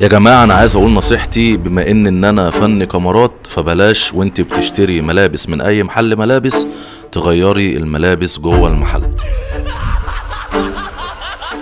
يا جماعة أنا عايز أقول نصيحتي، بما إن أنا فني كاميرات، فبلاش وإنت بتشتري ملابس من أي محل ملابس تغيري الملابس جوه المحل.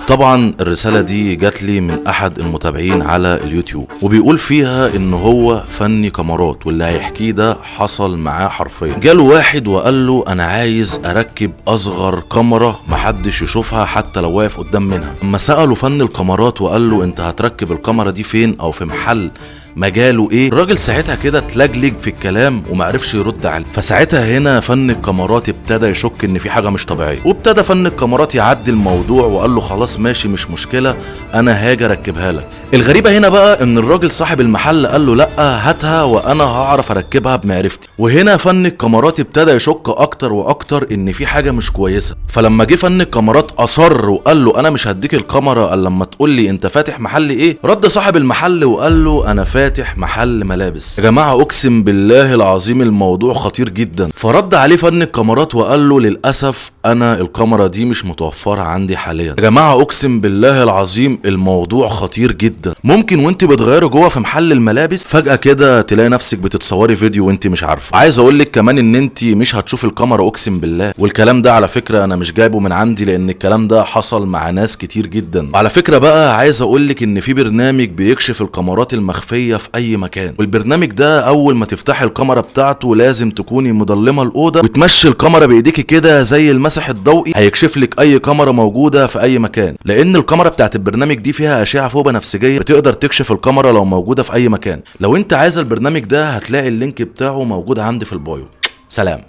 طبعا الرسالة دي جات لي من احد المتابعين على اليوتيوب، وبيقول فيها ان هو فني كاميرات، واللي هيحكيه ده حصل معاه حرفيا. جاله واحد وقال له انا عايز اركب اصغر كاميرا محدش يشوفها حتى لو واقف قدام منها. اما سأله فني الكاميرات وقال له انت هتركب الكاميرا دي فين او في محل مجاله ايه، الراجل ساعتها كده اتلجلج في الكلام ومعرفش يرد عليه. فساعتها هنا فن الكاميرات ابتدى يشك ان في حاجه مش طبيعيه، وابتدى فن الكاميرات يعدي الموضوع وقال له خلاص ماشي مش مشكله، انا هاجي اركبها لك. الغريبه هنا بقى ان الراجل صاحب المحل قال له لا هاتها وانا هعرف اركبها بمعرفتي. وهنا فن الكاميرات ابتدى يشك اكتر واكتر ان في حاجه مش كويسه. فلما جه فن الكاميرات اصر وقال له انا مش هديك الكاميرا الا لما تقول لي انت فاتح محل ايه، رد صاحب المحل وقال له انا فاتح محل ملابس. يا جماعه اقسم بالله العظيم الموضوع خطير جدا. فرد عليه فن الكاميرات وقال له للاسف انا الكاميرا دي مش متوفره عندي حاليا. يا جماعه اقسم بالله العظيم الموضوع خطير جدا. ممكن وانت بتغيري جوه في محل الملابس فجاه كده تلاقي نفسك بتتصوري فيديو وانت مش عارفه. عايز اقول لك كمان ان انت مش هتشوفي الكاميرا اقسم بالله. والكلام ده على فكره انا مش جايبه من عندي، لان الكلام ده حصل مع ناس كتير جدا. وعلى فكره بقى عايز اقول لك ان في برنامج بيكشف الكاميرات المخفيه في اي مكان، والبرنامج ده اول ما تفتحي الكاميرا بتاعته لازم تكوني مضلمه الاوضه وتمشي الكاميرا بايديكي كده زي المسح الضوئي، هيكشف لك اي كاميرا موجوده في اي مكان. لان الكاميرا بتاعت البرنامج دي فيها اشعه فوق بنفسجيه بتقدر تكشف الكاميرا لو موجوده في اي مكان. لو انت عايز البرنامج ده هتلاقي اللينك بتاعه موجود عندي في البايو. سلام.